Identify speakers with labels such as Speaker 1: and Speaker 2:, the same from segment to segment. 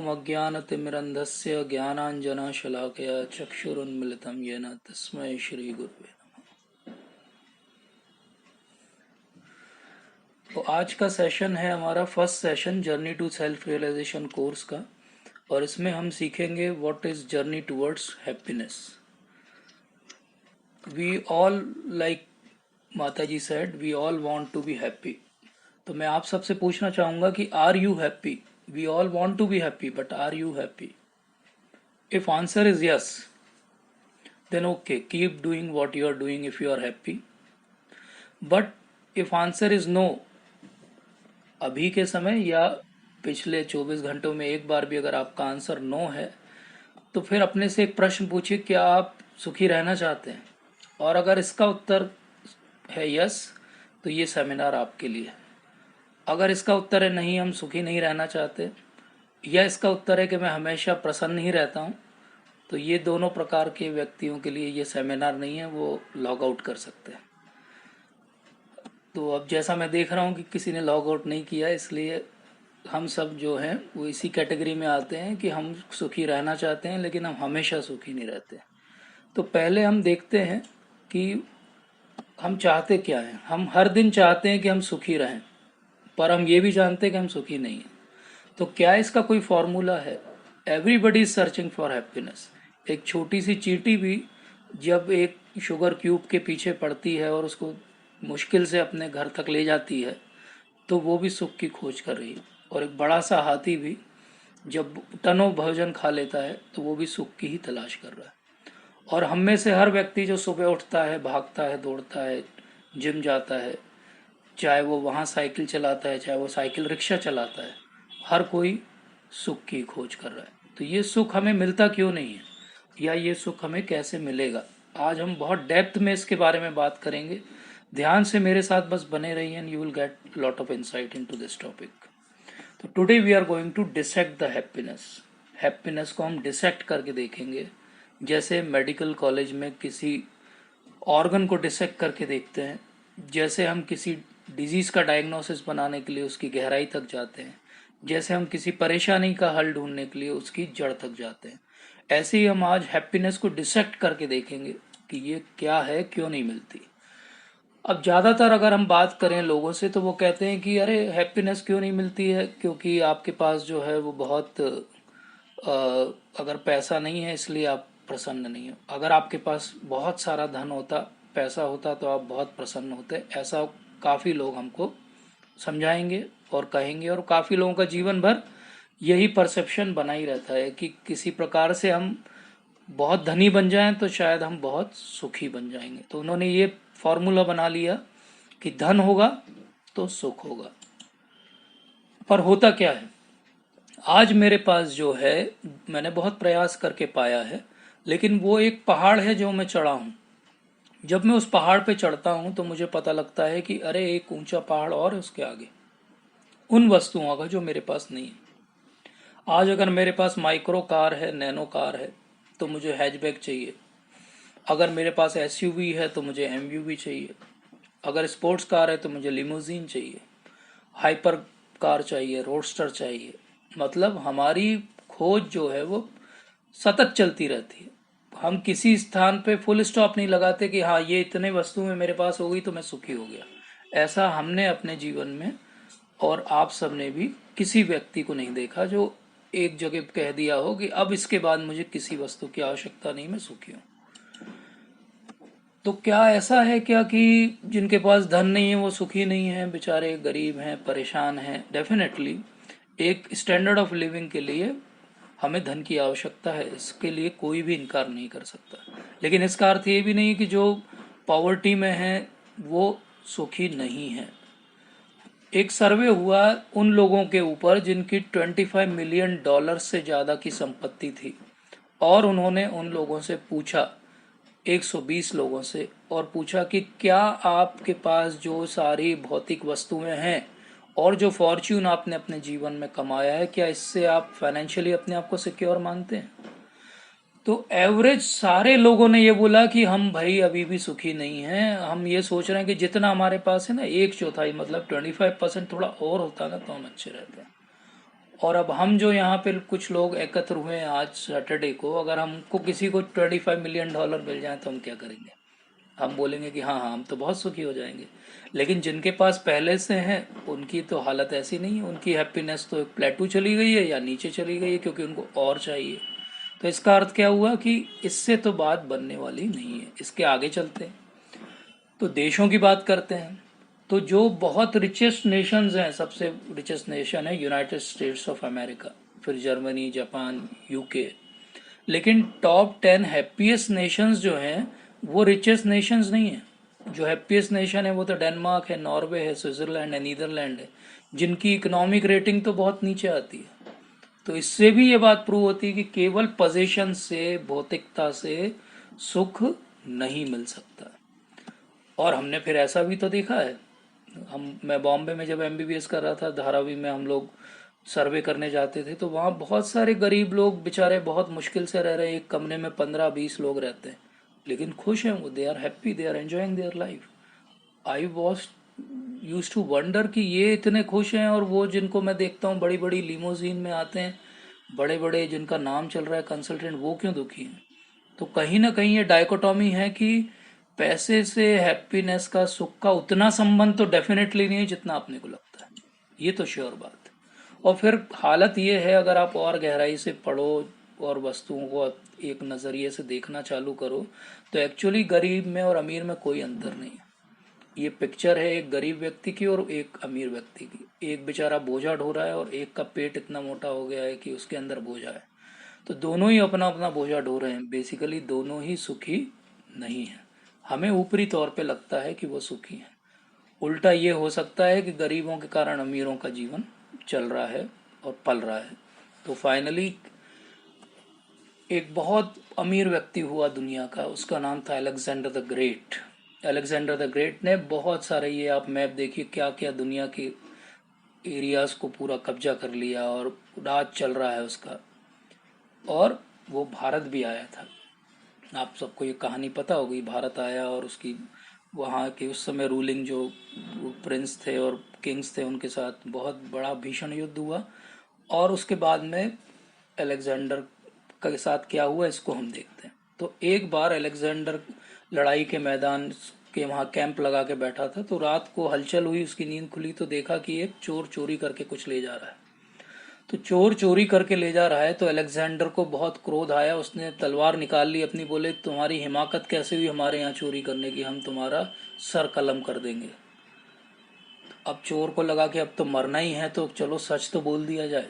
Speaker 1: ओमज्ञानतिमिरन्धस्य ज्ञानाञ्जनशलाकया चक्षुरुन्मिलितं येन तस्मै श्रीगुरुवे नमः। तो आज का सेशन है हमारा first session journey to self realisation course का, और इसमें हम सीखेंगे what is journey towards happiness. We all like माता जी said, we all want to be happy. तो मैं आप सबसे पूछना चाहूंगा कि are you happy? We all want to be happy, but are you happy? If answer is yes, then okay, keep doing what you are doing if you are happy. But if answer is no, अभी के समय या पिछले 24 घंटों में एक बार भी अगर आपका आंसर नो है, तो फिर अपने से एक प्रश्न पूछिए, क्या आप सुखी रहना चाहते हैं? और अगर इसका उत्तर है यस, तो ये सेमिनार आपके लिए है। अगर इसका उत्तर है नहीं, हम सुखी नहीं रहना चाहते, या इसका उत्तर है कि मैं हमेशा प्रसन्न ही रहता हूँ, तो ये दोनों प्रकार के व्यक्तियों के लिए ये सेमिनार नहीं है, वो लॉग आउट कर सकते हैं। तो अब जैसा मैं देख रहा हूँ कि किसी ने लॉग आउट नहीं किया, इसलिए हम सब जो हैं वो इसी कैटेगरी में आते हैं कि हम सुखी रहना चाहते हैं, लेकिन हम हमेशा सुखी नहीं रहते। तो पहले हम देखते हैं कि हम चाहते क्या हैं। हम हर दिन चाहते हैं कि हम सुखी रहें, पर हम ये भी जानते हैं कि हम सुखी नहीं हैं। तो क्या इसका कोई फॉर्मूला है? Everybody is searching for happiness. एक छोटी सी चींटी भी जब एक शुगर क्यूब के पीछे पड़ती है और उसको मुश्किल से अपने घर तक ले जाती है, तो वो भी सुख की खोज कर रही है। और एक बड़ा सा हाथी भी जब टनों भोजन खा लेता है, तो वो भी सुख की ही तलाश कर रहा है। और हम में से हर व्यक्ति जो सुबह उठता है, भागता है, दौड़ता है, जिम जाता है, चाहे वो वहाँ साइकिल चलाता है, चाहे वो साइकिल रिक्शा चलाता है, हर कोई सुख की खोज कर रहा है। तो ये सुख हमें मिलता क्यों नहीं है, या ये सुख हमें कैसे मिलेगा? आज हम बहुत डेप्थ में इसके बारे में बात करेंगे। ध्यान से मेरे साथ बस बने रहिए and you will get lot of insight into this topic. तो today we are going to dissect the happiness. Happiness को हम डिसेक्ट करके देखेंगे, जैसे मेडिकल कॉलेज में किसी ऑर्गन को डिसेक्ट करके देखते हैं, जैसे हम किसी डिजीज का डायग्नोसिस बनाने के लिए उसकी गहराई तक जाते हैं, जैसे हम किसी परेशानी का हल ढूंढने के लिए उसकी जड़ तक जाते हैं, ऐसे ही हम आज हैप्पीनेस को डिसेक्ट करके देखेंगे कि ये क्या है, क्यों नहीं मिलती। अब ज़्यादातर अगर हम बात करें लोगों से, तो वो कहते हैं कि अरे हैप्पीनेस क्यों नहीं मिलती है, क्योंकि आपके पास जो है वो बहुत अगर पैसा नहीं है इसलिए आप प्रसन्न नहीं हो। अगर आपके पास बहुत सारा धन होता, पैसा होता, तो आप बहुत प्रसन्न होते। ऐसा काफ़ी लोग हमको समझाएंगे और कहेंगे, और काफ़ी लोगों का जीवन भर यही परसेप्शन बना ही रहता है कि किसी प्रकार से हम बहुत धनी बन जाएं तो शायद हम बहुत सुखी बन जाएंगे। तो उन्होंने ये फॉर्मूला बना लिया कि धन होगा तो सुख होगा। पर होता क्या है, आज मेरे पास जो है, मैंने बहुत प्रयास करके पाया है, लेकिन वो एक पहाड़ है जो मैं चढ़ा हूँ। जब मैं उस पहाड़ पे चढ़ता हूँ तो मुझे पता लगता है कि अरे एक ऊंचा पहाड़ और है उसके आगे, उन वस्तुओं का जो मेरे पास नहीं है। आज अगर मेरे पास माइक्रो कार है, नैनो कार है, तो मुझे हैचबैक चाहिए। अगर मेरे पास एसयूवी है तो मुझे एमयूवी चाहिए। अगर स्पोर्ट्स कार है तो मुझे लिमोजीन चाहिए, हाइपर कार चाहिए, रोडस्टर चाहिए। मतलब हमारी खोज जो है वो सतत चलती रहती है। हम किसी स्थान पे फुल स्टॉप नहीं लगाते कि हाँ ये इतने वस्तुएं मेरे पास हो गई तो मैं सुखी हो गया। ऐसा हमने अपने जीवन में, और आप सबने भी किसी व्यक्ति को नहीं देखा जो एक जगह कह दिया हो कि अब इसके बाद मुझे किसी वस्तु की आवश्यकता नहीं, मैं सुखी हूँ। तो क्या ऐसा है क्या कि जिनके पास धन नहीं है वो सुखी नहीं है, बेचारे गरीब हैं, परेशान हैं? डेफिनेटली एक स्टैंडर्ड ऑफ लिविंग के लिए हमें धन की आवश्यकता है, इसके लिए कोई भी इनकार नहीं कर सकता। लेकिन इसका अर्थ ये भी नहीं कि जो पॉवर्टी में है वो सुखी नहीं है। एक सर्वे हुआ उन लोगों के ऊपर जिनकी $25 मिलियन से ज़्यादा की संपत्ति थी, और उन्होंने उन लोगों से पूछा, 120 लोगों से, और पूछा कि क्या आपके पास जो सारी भौतिक वस्तुएं हैं और जो फॉर्च्यून आपने अपने जीवन में कमाया है, क्या इससे आप फाइनेंशियली अपने आप को सिक्योर मानते हैं? तो एवरेज सारे लोगों ने ये बोला कि हम भाई अभी भी सुखी नहीं हैं। हम ये सोच रहे हैं कि जितना हमारे पास है ना, 1/4 मतलब 25% थोड़ा और होता ना तो हम अच्छे रहते हैं। और अब हम जो यहाँ पे कुछ लोग एकत्र हुए हैं आज सैटरडे को, अगर हमको किसी को $25 मिलियन मिल जाए तो हम क्या करेंगे? हम बोलेंगे कि हाँ हाँ हम तो बहुत सुखी हो जाएंगे। लेकिन जिनके पास पहले से है उनकी तो हालत ऐसी नहीं है, उनकी हैप्पीनेस तो एक प्लेटू चली गई है या नीचे चली गई है, क्योंकि उनको और चाहिए। तो इसका अर्थ क्या हुआ कि इससे तो बात बनने वाली नहीं है, इसके आगे चलते हैं। तो देशों की बात करते हैं। तो जो बहुत रिचेस्ट नेशंस हैं, सबसे रिचेस्ट नेशन है यूनाइटेड स्टेट्स ऑफ अमेरिका, फिर जर्मनी, जापान, यूके। लेकिन टॉप 10 हैप्पीएस्ट नेशंस जो हैं वो रिचेस्ट नेशंस नहीं है। जो हैप्पीएस्ट नेशन है वो तो डेनमार्क है, नॉर्वे है, स्विट्जरलैंड है, नीदरलैंड है, जिनकी इकोनॉमिक रेटिंग तो बहुत नीचे आती है। तो इससे भी ये बात प्रूव होती है कि केवल पोजीशन से, भौतिकता से सुख नहीं मिल सकता। और हमने फिर ऐसा भी तो देखा है। मैं बॉम्बे में जब एमबीबीएस कर रहा था, धारावी में हम लोग सर्वे करने जाते थे, तो वहाँ बहुत सारे गरीब लोग बेचारे बहुत मुश्किल से रह रहे हैं, एक कमरे में 15-20 लोग रहते हैं, लेकिन खुश हैं वो, they are happy, they are enjoying their life. I was use to wonder कि ये इतने खुश हैं, और वो जिनको मैं देखता हूँ बड़ी बड़ी लिमोजीन में आते हैं, बड़े बड़े जिनका नाम चल रहा है कंसल्टेंट, वो क्यों दुखी हैं? तो कहीं ना कहीं ये डायकोटॉमी है कि पैसे से हैप्पीनेस का, सुख का उतना संबंध तो डेफिनेटली नहीं है जितना अपने को लगता है, ये तो श्योर बात है। और फिर हालत ये है, अगर आप और गहराई से पढ़ो और वस्तुओं को एक नज़रिए से देखना चालू करो, तो एक्चुअली गरीब में और अमीर में कोई अंतर नहीं है। ये पिक्चर है एक गरीब व्यक्ति की और एक अमीर व्यक्ति की। एक बेचारा बोझा ढो रहा है और एक का पेट इतना मोटा हो गया है कि उसके अंदर बोझा है। तो दोनों ही अपना अपना बोझा ढो रहे हैं, बेसिकली दोनों ही सुखी नहीं है। हमें ऊपरी तौर पे लगता है कि वो सुखी हैं। उल्टा ये हो सकता है कि गरीबों के कारण अमीरों का जीवन चल रहा है और पल रहा है। तो फाइनली एक बहुत अमीर व्यक्ति हुआ दुनिया का, उसका नाम था Alexander the great. Alexander the great ने बहुत सारे, ये आप मैप देखिए, क्या क्या दुनिया के एरियाज को पूरा कब्जा कर लिया और राज चल रहा है उसका। और वो भारत भी आया था। आप सबको ये कहानी पता होगी, भारत आया और उसकी वहाँ के उस समय रूलिंग जो प्रिंस थे और किंग्स थे उनके साथ बहुत बड़ा भीषण युद्ध हुआ। और उसके बाद में अलेक्जेंडर के साथ क्या हुआ इसको हम देखते हैं। तो एक बार अलेक्जेंडर लड़ाई के मैदान के वहाँ कैंप लगा के बैठा था, तो रात को हलचल हुई, उसकी नींद खुली तो देखा कि एक चोर चोरी करके कुछ ले जा रहा है। तो चोर चोरी करके ले जा रहा है, तो अलेक्जेंडर को बहुत क्रोध आया, उसने तलवार निकाल ली अपनी, बोले तुम्हारी हिमाकत कैसे हुई हमारे यहाँ चोरी करने की, हम तुम्हारा सर कलम कर देंगे। अब चोर को लगा कि अब तो मरना ही है, तो चलो सच तो बोल दिया जाए।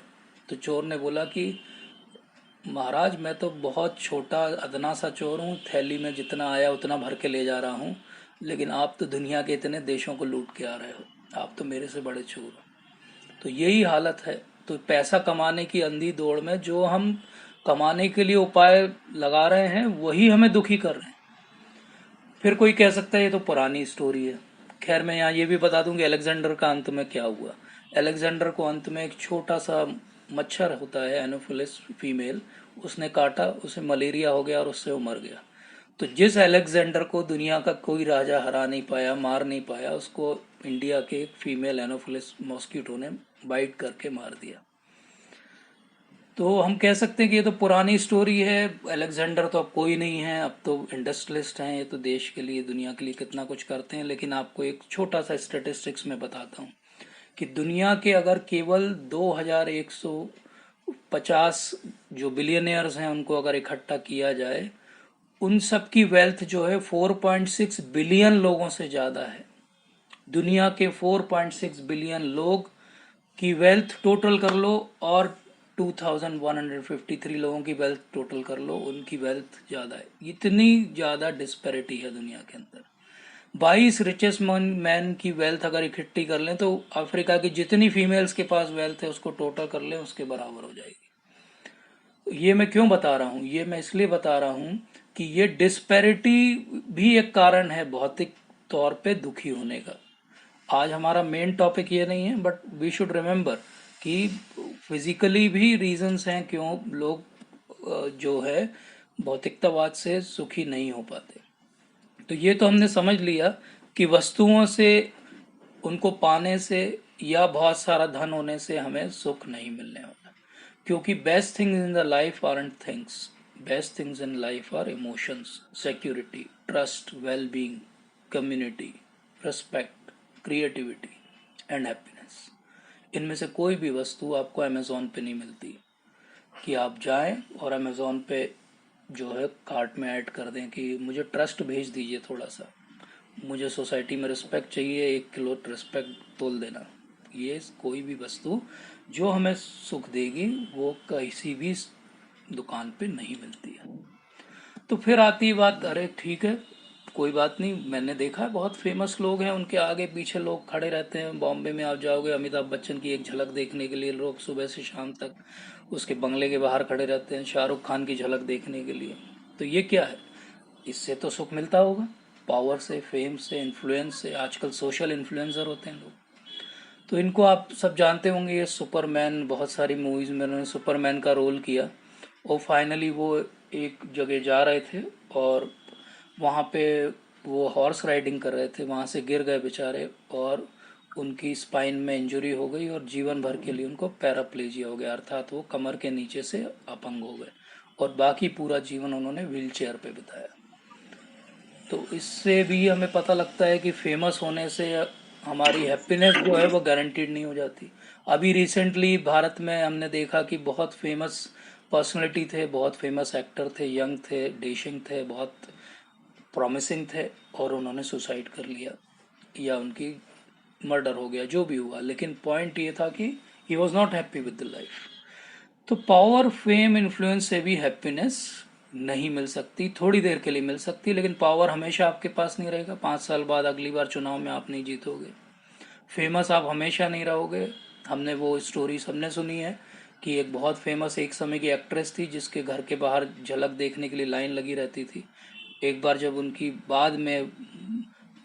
Speaker 1: तो चोर ने बोला कि महाराज मैं तो बहुत छोटा अदना सा चोर हूँ, थैली में जितना आया उतना भर के ले जा रहा हूँ, लेकिन आप तो दुनिया के इतने देशों को लूट के आ रहे हो, आप तो मेरे से बड़े चोर हो। तो यही हालत है। तो पैसा कमाने की अंधी दौड़ में जो हम कमाने के लिए उपाय लगा रहे हैं वही हमें दुखी कर रहे हैं। फिर कोई कह सकता है ये तो पुरानी स्टोरी है। खैर मैं यहाँ ये भी बता दूं कि अलेक्जेंडर का अंत में क्या हुआ। अलेक्जेंडर को अंत में एक छोटा सा मच्छर होता है एनोफिलिस फीमेल, उसने काटा, उसे मलेरिया हो गया और उससे वो मर गया। तो जिस अलेक्जेंडर को दुनिया का कोई राजा हरा नहीं पाया, मार नहीं पाया, उसको इंडिया के एक फीमेल एनोफिलिस मॉस्किटो ने बाइट करके मार दिया। तो हम कह सकते हैं कि ये तो पुरानी स्टोरी है, अलेक्जेंडर तो अब कोई नहीं है, अब तो इंडस्ट्रियलिस्ट हैं, ये तो देश के लिए, दुनिया के लिए कितना कुछ करते हैं। लेकिन आपको एक छोटा सा स्टेटिस्टिक्स में बताता हूँ कि दुनिया के अगर केवल 2150 जो बिलियनियर्स हैं उनको अगर इकट्ठा किया जाए, उन सब की वेल्थ जो है 4.6 बिलियन लोगों से ज़्यादा है। दुनिया के 4.6 बिलियन लोग की वेल्थ टोटल कर लो और 2153 लोगों की वेल्थ टोटल कर लो, उनकी वेल्थ ज़्यादा है। इतनी ज़्यादा डिस्पैरिटी है दुनिया के अंदर। 22 रिचेस्ट मैन की वेल्थ अगर इकट्ठी कर लें तो अफ्रीका की जितनी फीमेल्स के पास वेल्थ है उसको टोटल कर लें, उसके बराबर हो जाएगी। ये मैं क्यों बता रहा हूँ? ये मैं इसलिए बता रहा हूँ कि ये डिस्पैरिटी भी एक कारण है भौतिक तौर पे दुखी होने का। आज हमारा मेन टॉपिक ये नहीं है, बट वी शुड रिमेम्बर कि फिजिकली भी रीजंस हैं क्यों लोग जो है भौतिकतावाद से सुखी नहीं हो पाते। तो ये तो हमने समझ लिया कि वस्तुओं से, उनको पाने से या बहुत सारा धन होने से हमें सुख नहीं मिलने वाला। क्योंकि best things in the life aren't things, best things in life are emotions, security, trust, well being, community, respect, creativity and happiness. इनमें से कोई भी वस्तु आपको अमेजोन पे नहीं मिलती कि आप जाएं और अमेजोन पे जो है कार्ट में ऐड कर दें कि मुझे ट्रस्ट भेज दीजिए थोड़ा सा, मुझे सोसाइटी में रिस्पेक्ट चाहिए, 1 किलो रिस्पेक्ट तोल देना। ये कोई भी वस्तु जो हमें सुख देगी वो किसी भी दुकान पे नहीं मिलती है। तो फिर आती है बात, अरे ठीक है कोई बात नहीं, मैंने देखा है बहुत फेमस लोग हैं उनके आगे पीछे लोग खड़े रहते हैं। बॉम्बे में आप जाओगे, अमिताभ बच्चन की एक झलक देखने के लिए लोग सुबह से शाम तक उसके बंगले के बाहर खड़े रहते हैं, शाहरुख खान की झलक देखने के लिए। तो ये क्या है? इससे तो सुख मिलता होगा, पावर से, फेम से, इन्फ्लुएंस से। आजकल सोशल इन्फ्लुएंसर होते हैं लोग। तो इनको आप सब जानते होंगे, ये सुपरमैन, बहुत सारी मूवीज में उन्होंने सुपरमैन का रोल किया। और फाइनली वो एक जगह जा रहे थे और वहाँ पे वो हॉर्स राइडिंग कर रहे थे, वहाँ से गिर गए बेचारे और उनकी स्पाइन में इंजरी हो गई और जीवन भर के लिए उनको पैराप्लेजिया हो गया, अर्थात वो कमर के नीचे से अपंग हो गए और बाकी पूरा जीवन उन्होंने व्हील चेयर पे बिताया। तो इससे भी हमें पता लगता है कि फेमस होने से हमारी हैप्पीनेस जो है वो गारंटीड नहीं हो जाती। अभी रिसेंटली भारत में हमने देखा कि बहुत फेमस पर्सनालिटी थे, बहुत फेमस एक्टर थे, यंग थे, डेशिंग थे, बहुत प्रॉमिसिंग थे, और उन्होंने सुसाइड कर लिया या उनकी मर्डर हो गया, जो भी हुआ। लेकिन पॉइंट ये था कि he was not happy with the life. तो पावर, फेम, इन्फ्लुएंस से भी हैप्पीनेस नहीं मिल सकती, थोड़ी देर के लिए मिल सकती, लेकिन पावर हमेशा आपके पास नहीं रहेगा। 5 साल बाद अगली बार चुनाव में आप नहीं जीतोगे। फेमस आप हमेशा नहीं रहोगे। हमने वो स्टोरी सबने सुनी है कि एक बहुत फेमस एक समय की एक्ट्रेस थी जिसके घर के बाहर झलक देखने के लिए लाइन लगी रहती थी। एक बार जब उनकी बाद में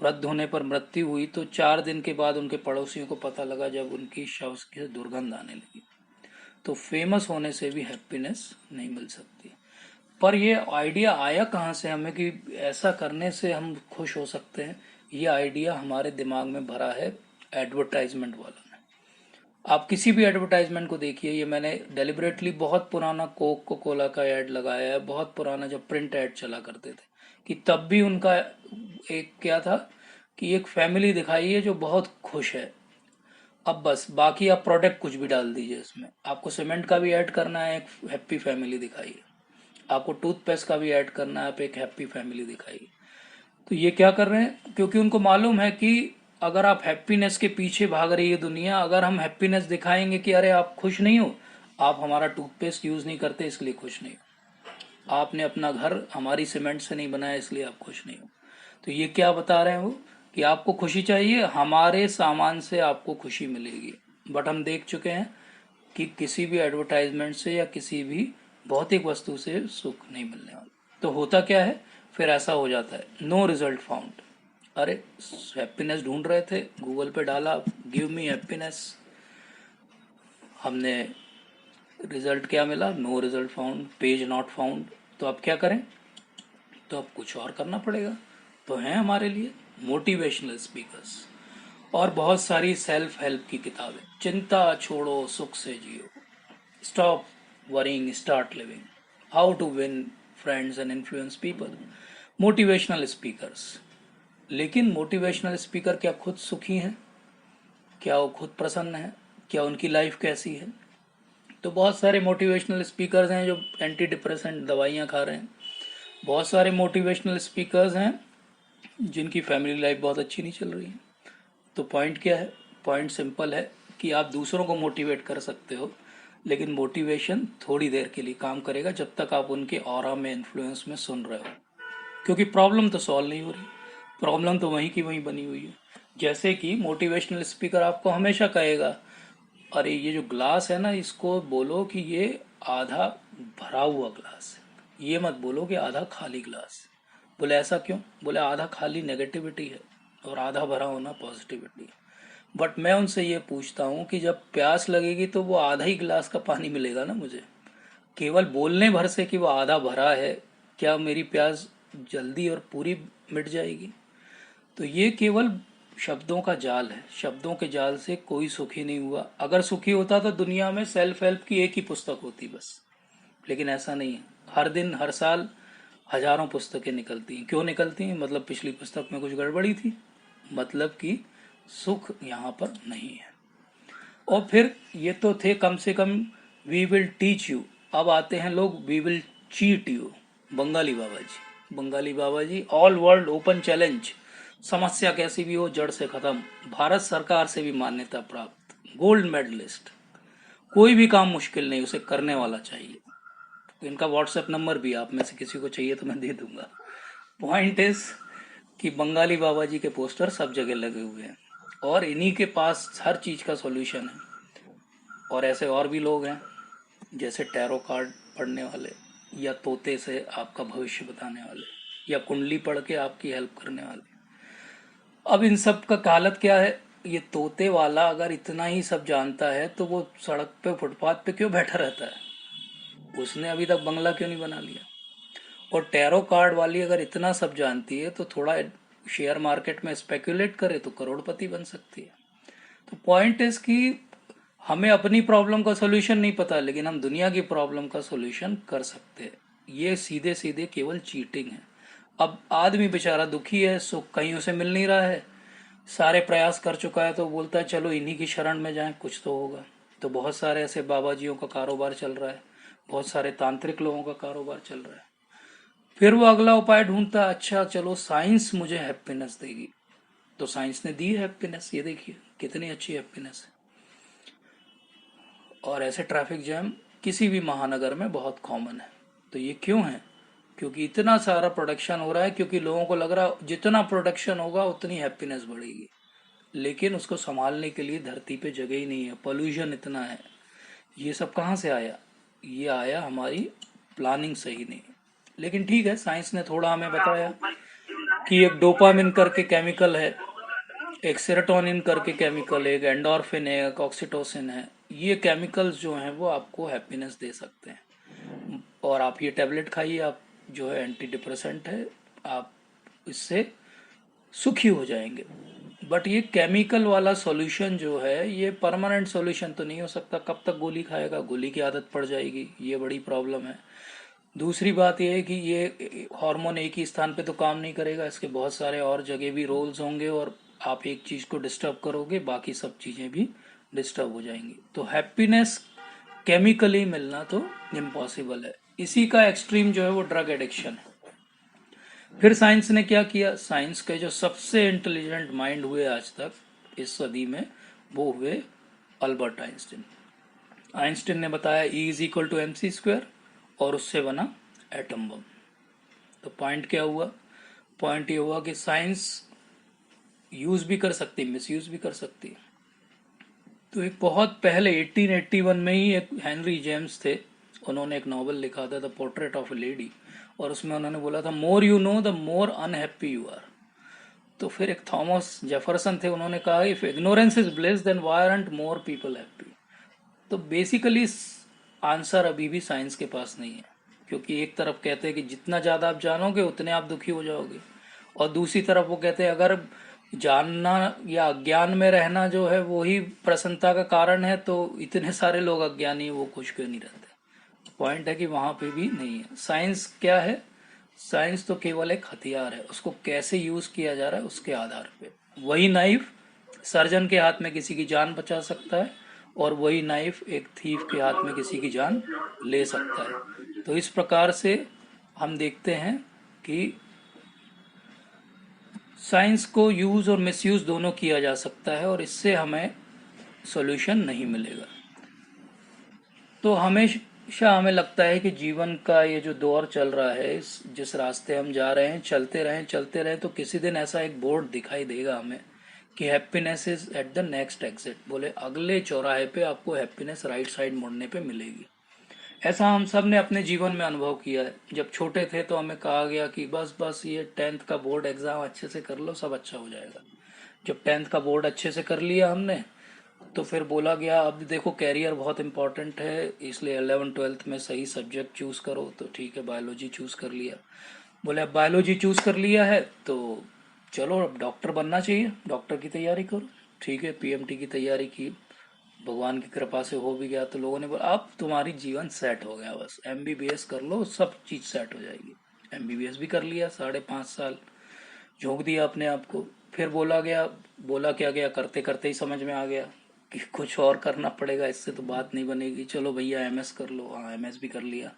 Speaker 1: वृद्ध होने पर मृत्यु हुई तो 4 दिन के बाद उनके पड़ोसियों को पता लगा, जब उनकी शव की दुर्गंध आने लगी। तो फेमस होने से भी हैप्पीनेस नहीं मिल सकती। पर ये आइडिया आया कहाँ से हमें कि ऐसा करने से हम खुश हो सकते हैं? ये आइडिया हमारे दिमाग में भरा है एडवर्टाइजमेंट वाला ने। आप किसी भी एडवर्टाइजमेंट को देखिए, ये मैंने डेलिबरेटली बहुत पुराना कोक को कोला का ऐड लगाया है, बहुत पुराना जब प्रिंट ऐड चला करते थे, कि तब भी उनका एक क्या था कि एक फैमिली दिखाई है जो बहुत खुश है। अब बस बाकी आप प्रोडक्ट कुछ भी डाल दीजिए इसमें, आपको सीमेंट का भी ऐड करना है, एक हैप्पी फैमिली दिखाइए। आपको टूथपेस्ट का भी ऐड करना है, आप एक हैप्पी फैमिली दिखाइए। तो ये क्या कर रहे हैं? क्योंकि उनको मालूम है कि अगर आप हैप्पीनेस के पीछे भाग रही है दुनिया, अगर हम हैप्पीनेस दिखाएंगे कि अरे आप खुश नहीं हो, आप हमारा टूथपेस्ट यूज नहीं करते इसलिए खुश नहीं हो, आपने अपना घर हमारी सीमेंट से नहीं बनाया इसलिए आप खुश नहीं हो। तो ये क्या बता रहे हैं वो, कि आपको खुशी चाहिए, हमारे सामान से आपको खुशी मिलेगी। बट हम देख चुके हैं कि किसी भी एडवर्टाइजमेंट से या किसी भी भौतिक वस्तु से सुख नहीं मिलने वाला। तो होता क्या है फिर? ऐसा हो जाता है, नो रिजल्ट फाउंड। अरे हैप्पीनेस ढूंढ रहे थे, गूगल पे डाला गिव मी हैप्पीनेस, हमने रिजल्ट क्या मिला? No result found, page not found. तो अब क्या करें? तो अब कुछ और करना पड़ेगा। तो हैं हमारे लिए मोटिवेशनल स्पीकर्स और बहुत सारी सेल्फ हेल्प की किताबें। चिंता छोड़ो, सुख से जियो, stop worrying, start living, how to win friends and influence people, motivational speakers. लेकिन मोटिवेशनल स्पीकर क्या खुद सुखी हैं? क्या वो खुद प्रसन्न है? क्या उनकी लाइफ कैसी है? तो बहुत सारे मोटिवेशनल स्पीकर्स हैं जो एंटी डिप्रेसेंट दवाइयाँ खा रहे हैं। बहुत सारे मोटिवेशनल स्पीकर्स हैं जिनकी फैमिली लाइफ बहुत अच्छी नहीं चल रही है। तो पॉइंट क्या है? पॉइंट सिंपल है कि आप दूसरों को मोटिवेट कर सकते हो, लेकिन मोटिवेशन थोड़ी देर के लिए काम करेगा जब तक आप उनके ऑरा में, इन्फ्लुएंस में सुन रहे हो। क्योंकि प्रॉब्लम तो सॉल्व नहीं हो रही, प्रॉब्लम तो वहीं की वहीं बनी हुई है। जैसे कि मोटिवेशनल स्पीकर आपको हमेशा कहेगा, अरे ये जो ग्लास है ना, इसको बोलो कि ये आधा भरा हुआ ग्लास है, ये मत बोलो कि आधा खाली ग्लास है। बोले ऐसा क्यों? बोले आधा खाली नेगेटिविटी है और आधा भरा होना पॉजिटिविटी है। बट मैं उनसे ये पूछता हूँ कि जब प्यास लगेगी तो वो आधा ही गिलास का पानी मिलेगा ना मुझे? केवल बोलने भर से कि वो आधा भरा है, क्या मेरी प्यास जल्दी और पूरी मिट जाएगी? तो ये केवल शब्दों का जाल है, शब्दों के जाल से कोई सुखी नहीं हुआ। अगर सुखी होता तो दुनिया में सेल्फ हेल्प की एक ही पुस्तक होती बस, लेकिन ऐसा नहीं है। हर दिन हर साल हजारों पुस्तकें निकलती हैं। क्यों निकलती हैं? मतलब पिछली पुस्तक में कुछ गड़बड़ी थी, मतलब कि सुख यहाँ पर नहीं है। और फिर ये तो थे कम से कम वी विल टीच यू। अब आते हैं लोग we will cheat you. Bengali Baba ji, Bengali Baba ji, all world open challenge, समस्या कैसी भी हो जड़ से खत्म, भारत सरकार से भी मान्यता प्राप्त, गोल्ड मेडलिस्ट, कोई भी काम मुश्किल नहीं, उसे करने वाला चाहिए। इनका व्हाट्सएप नंबर भी आप में से किसी को चाहिए तो मैं दे दूंगा। पॉइंट इज कि बंगाली बाबा जी के पोस्टर सब जगह लगे हुए हैं और इन्हीं के पास हर चीज का सॉल्यूशन है। और ऐसे और भी लोग हैं, जैसे टैरो कार्ड पढ़ने वाले, या तोते से आपका भविष्य बताने वाले, या कुंडली पढ़ के आपकी हेल्प करने वाले। अब इन सब का हालत क्या है? ये तोते वाला अगर इतना ही सब जानता है तो वो सड़क पे फुटपाथ पे क्यों बैठा रहता है? उसने अभी तक बंगला क्यों नहीं बना लिया? और टैरो कार्ड वाली अगर इतना सब जानती है तो थोड़ा शेयर मार्केट में स्पेकुलेट करे तो करोड़पति बन सकती है। तो पॉइंट इज कि हमें अपनी प्रॉब्लम का सोल्यूशन नहीं पता, लेकिन हम दुनिया की प्रॉब्लम का सोल्यूशन कर सकते हैं। ये सीधे सीधे केवल चीटिंग है। अब आदमी बेचारा दुखी है, सुख कहीं उसे मिल नहीं रहा है, सारे प्रयास कर चुका है, तो बोलता है चलो इन्हीं की शरण में जाएं, कुछ तो होगा। तो बहुत सारे ऐसे बाबाजियों का कारोबार चल रहा है, बहुत सारे तांत्रिक लोगों का कारोबार चल रहा है। फिर वो अगला उपाय ढूंढता है, अच्छा चलो साइंस मुझे हैप्पीनेस देगी। तो साइंस ने दी हैप्पीनेस, ये देखिए कितनी अच्छी हैप्पीनेस है। और ऐसे ट्रैफिक जैम किसी भी महानगर में बहुत कॉमन है। तो ये क्यों है? क्योंकि इतना सारा प्रोडक्शन हो रहा है, क्योंकि लोगों को लग रहा है जितना प्रोडक्शन होगा उतनी हैप्पीनेस बढ़ेगी। लेकिन उसको संभालने के लिए धरती पे जगह ही नहीं है, पोल्यूशन इतना है। ये सब कहाँ से आया? ये आया हमारी प्लानिंग सही नहीं। लेकिन ठीक है, साइंस ने थोड़ा हमें बताया कि एक डोपामिन करके केमिकल है, एक सेरोटोनिन करके केमिकल है, एक एंडोर्फिन है, एक ऑक्सीटोसिन है। ये केमिकल्स जो हैं वो आपको हैप्पीनेस दे सकते हैं। और आप ये टैबलेट खाइए, आप जो है एंटी डिप्रेसेंट है, आप इससे सुखी हो जाएंगे। बट ये केमिकल वाला सॉल्यूशन जो है ये परमानेंट सॉल्यूशन तो नहीं हो सकता। कब तक गोली खाएगा? गोली की आदत पड़ जाएगी, ये बड़ी प्रॉब्लम है। दूसरी बात यह है कि ये हार्मोन एक ही स्थान पे तो काम नहीं करेगा, इसके बहुत सारे और जगह भी रोल्स होंगे, और आप एक चीज को डिस्टर्ब करोगे बाकी सब चीजें भी डिस्टर्ब हो जाएंगी। तो हैप्पीनेस केमिकली मिलना तो इम्पॉसिबल है। इसी का एक्सट्रीम जो है वो ड्रग एडिक्शन है। फिर साइंस ने क्या किया? साइंस के जो सबसे इंटेलिजेंट माइंड हुए आज तक इस सदी में, वो हुए अल्बर्ट आइंस्टीन। आइंस्टीन ने बताया E=mc², और उससे बना एटम बम। तो पॉइंट क्या हुआ? पॉइंट ये हुआ कि साइंस यूज भी कर सकती है, मिस यूज भी कर सकती है। तो एक बहुत पहले 1881 में ही एक हेनरी जेम्स थे, उन्होंने एक नॉवल लिखा था the portrait of a lady, और उसमें उन्होंने बोला था more you know the more unhappy you are. तो फिर एक थॉमस जेफरसन थे, उन्होंने कहा if ignorance is bliss then why aren't more people happy. तो बेसिकली आंसर अभी भी साइंस के पास नहीं है, क्योंकि एक तरफ कहते हैं कि जितना ज़्यादा आप जानोगे उतने आप दुखी हो जाओगे, और दूसरी तरफ वो कहते हैं अगर जानना या अज्ञान में रहना जो है वो ही प्रसन्नता का कारण है, तो इतने सारे लोग अज्ञानी वो खुश क्यों नहीं रहते? पॉइंट है कि वहां पे भी नहीं है। साइंस क्या है? साइंस तो केवल एक हथियार है, उसको कैसे यूज किया जा रहा है उसके आधार पे। वही नाइफ सर्जन के हाथ में किसी की जान बचा सकता है, और वही नाइफ एक थीफ के हाथ में किसी की जान ले सकता है। तो इस प्रकार से हम देखते हैं कि साइंस को यूज और मिसयूज दोनों किया जा सकता है, और इससे हमें सॉल्यूशन नहीं मिलेगा। तो हमेशा हमें लगता है कि जीवन का ये जो दौर चल रहा है, जिस रास्ते हम जा रहे हैं, चलते रहें तो किसी दिन ऐसा एक बोर्ड दिखाई देगा हमें कि happiness is at the next exit, बोले अगले चौराहे पे आपको हैप्पीनेस राइट साइड मुड़ने पे मिलेगी। ऐसा हम सब ने अपने जीवन में अनुभव किया है। जब छोटे थे तो हमें कहा गया कि बस बस ये 10th का बोर्ड एग्जाम अच्छे से कर लो, सब अच्छा हो जाएगा। जब 10th का बोर्ड अच्छे से कर लिया हमने, तो फिर बोला गया अब देखो कैरियर बहुत इंपॉर्टेंट है, इसलिए 11th-12th में सही सब्जेक्ट चूज करो। तो ठीक है, बायोलॉजी चूज कर लिया। बोले अब बायोलॉजी चूज कर लिया है तो चलो अब डॉक्टर बनना चाहिए, डॉक्टर की तैयारी करो। ठीक है, पीएमटी की तैयारी की, भगवान की कृपा से हो भी गया तो लोगों ने बोला अब तुम्हारी जीवन सेट हो गया, बस एमबीबीएस कर लो सब चीज़ सेट हो जाएगी। एमबीबीएस भी कर लिया, 5.5 साल झोंक दिया अपने आप को। फिर बोला गया, बोला क्या गया, करते करते ही समझ में आ गया कि कुछ और करना पड़ेगा, इससे तो बात नहीं बनेगी। चलो भैया एमएस कर लो, हाँ एमएस भी कर लिया।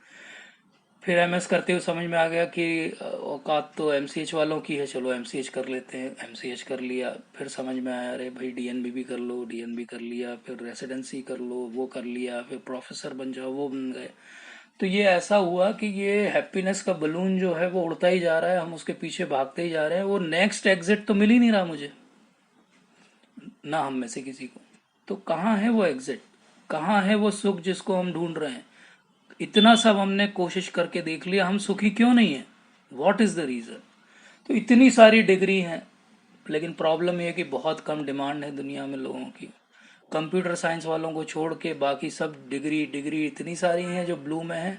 Speaker 1: फिर एमएस करते हुए समझ में आ गया कि औकात तो एमसीएच वालों की है, चलो एमसीएच कर लेते हैं, एमसीएच कर लिया। फिर समझ में आया अरे भाई डीएनबी भी कर लो, डीएनबी कर लिया। फिर रेसिडेंसी कर लो, वो कर लिया। फिर प्रोफेसर बन जाओ, वो बन गए। तो ये ऐसा हुआ कि ये हैप्पीनेस का बलून जो है वो उड़ता ही जा रहा है, हम उसके पीछे भागते ही जा रहे हैं। वो नेक्स्ट एग्जिट तो मिल ही नहीं रहा मुझे, ना हम में से किसी को। तो कहाँ है वो एग्जिट, कहाँ है वो सुख जिसको हम ढूंढ रहे हैं? इतना सब हमने कोशिश करके देख लिया, हम सुखी क्यों नहीं है? What is the reason? तो इतनी सारी डिग्री हैं, लेकिन प्रॉब्लम ये है कि बहुत कम डिमांड है दुनिया में लोगों की। कंप्यूटर साइंस वालों को छोड़ के बाकी सब डिग्री डिग्री इतनी सारी हैं जो ब्लू में है,